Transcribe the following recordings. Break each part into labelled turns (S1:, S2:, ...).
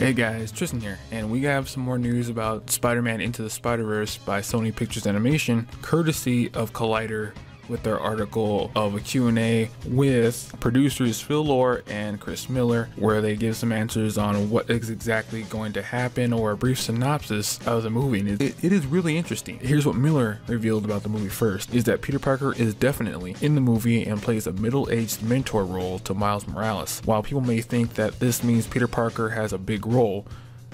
S1: Hey guys, Tristan here, and we have some more news about Spider-Man Into the Spider-Verse by Sony Pictures Animation, courtesy of Collider, with their article of a Q&A with producers Phil Lord and Chris Miller, where they give some answers on what is exactly going to happen, or a brief synopsis of the movie. And it is really interesting. Here's what Miller revealed about the movie first, is that Peter Parker is definitely in the movie and plays a middle-aged mentor role to Miles Morales. While people may think that this means Peter Parker has a big role,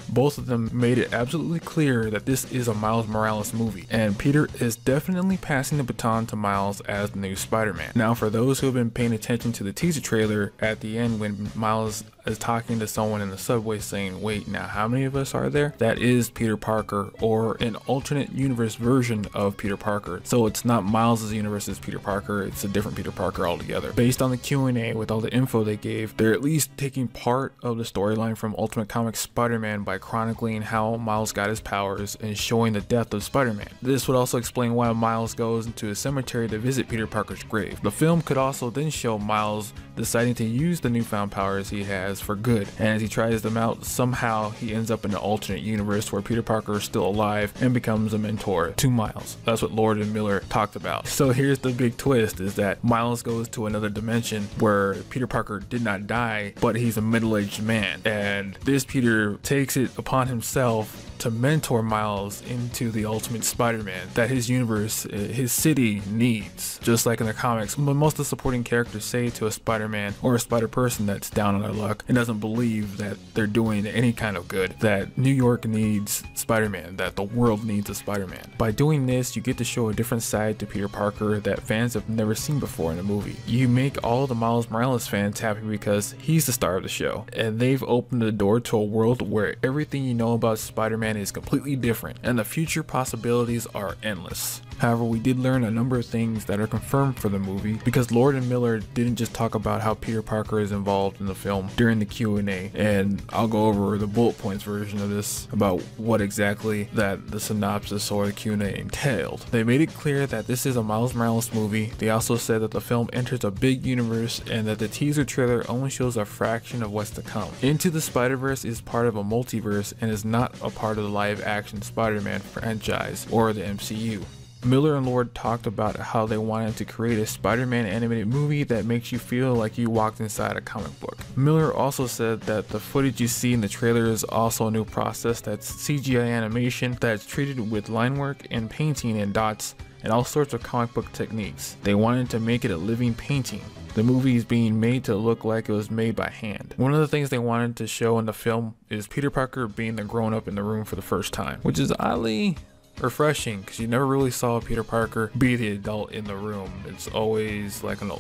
S1: both of them made it absolutely clear that this is a Miles Morales movie, and Peter is definitely passing the baton to Miles as the new Spider-Man. Now, for those who have been paying attention to the teaser trailer, at the end when Miles is talking to someone in the subway saying, "Wait, now how many of us are there?" That is Peter Parker, or an alternate universe version of Peter Parker. So it's not Miles's universe as Peter Parker, it's a different Peter Parker altogether. Based on the Q&A, with all the info they gave, they're at least taking part of the storyline from Ultimate Comics Spider-Man by chronicling how Miles got his powers and showing the death of Spider-Man. This would also explain why Miles goes into a cemetery to visit Peter Parker's grave. The film could also then show Miles deciding to use the newfound powers he has for good, and as he tries them out, somehow he ends up in an alternate universe where Peter Parker is still alive and becomes a mentor to Miles. That's what Lord and Miller talked about. So here's the big twist, is that Miles goes to another dimension where Peter Parker did not die, but he's a middle-aged man, and this Peter takes it upon himself to mentor Miles into the ultimate Spider-Man that his universe, his city needs. Just like in the comics, most of the supporting characters say to a Spider-Man or a Spider-Person that's down on their luck and doesn't believe that they're doing any kind of good, that New York needs Spider-Man, that the world needs a Spider-Man. By doing this, you get to show a different side to Peter Parker that fans have never seen before in a movie. You make all the Miles Morales fans happy because he's the star of the show, and they've opened the door to a world where everything you know about Spider-Man is completely different, and the future possibilities are endless. However, we did learn a number of things that are confirmed for the movie, because Lord and Miller didn't just talk about how Peter Parker is involved in the film during the Q&A, and I'll go over the bullet points version of this about what exactly that the synopsis or the Q&A entailed. They made it clear that this is a Miles Morales movie. They also said that the film enters a big universe and that the teaser trailer only shows a fraction of what's to come. Into the Spider-Verse is part of a multiverse and is not a part of the live-action Spider-Man franchise or the MCU. Miller and Lord talked about how they wanted to create a Spider-Man animated movie that makes you feel like you walked inside a comic book. Miller also said that the footage you see in the trailer is also a new process that's CGI animation that's treated with line work and painting and dots and all sorts of comic book techniques. They wanted to make it a living painting. The movie is being made to look like it was made by hand. One of the things they wanted to show in the film is Peter Parker being the grown-up in the room for the first time, which is oddly refreshing because you never really saw Peter Parker be the adult in the room. It's always like an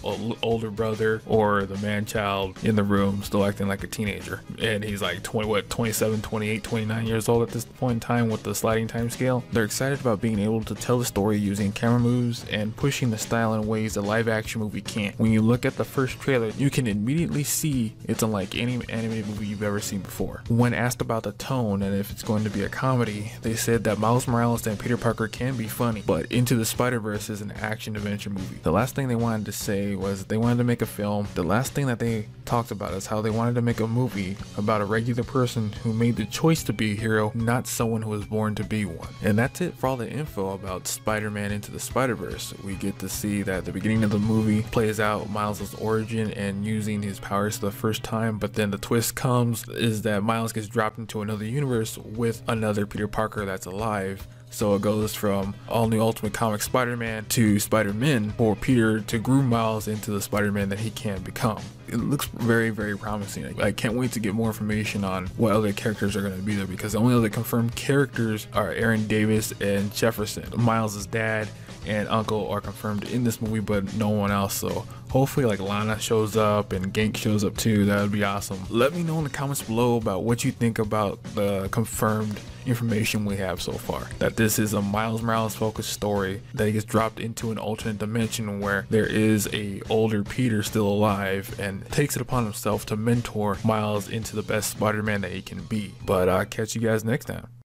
S1: older brother or the man-child in the room still acting like a teenager, and he's like 27, 28, 29 years old at this point in time with the sliding time scale. They're excited about being able to tell the story using camera moves and pushing the style in ways a live action movie can't. When you look at the first trailer, you can immediately see it's unlike any animated movie you've ever seen before. When asked about the tone and if it's going to be a comedy, they said that Miles Morales and Peter Parker can be funny, but Into the Spider-Verse is an action adventure movie. The last thing they wanted to say was they wanted to make a film. The last thing that they talked about is how they wanted to make a movie about a regular person who made the choice to be a hero, not someone who was born to be one. And that's it for all the info about Spider-Man Into the Spider-Verse. We get to see that the beginning of the movie plays out Miles' origin and using his powers for the first time, but then the twist comes is that Miles gets dropped into another universe with another Peter Parker that's alive. So it goes from all new Ultimate Comics Spider-Man to Spider-Man for Peter to groom Miles into the Spider-Man that he can become. It looks very, very promising. I can't wait to get more information on what other characters are going to be there, because the only other confirmed characters are Aaron Davis and Jefferson. Miles' dad and uncle are confirmed in this movie, but no one else. So hopefully like Lana shows up and Gank shows up too. That would be awesome. Let me know in the comments below about what you think about the confirmed information we have so far, that this is a Miles Morales focused story, that he gets dropped into an alternate dimension where there is a older Peter still alive and takes it upon himself to mentor Miles into the best Spider-Man that he can be. But I'll catch you guys next time.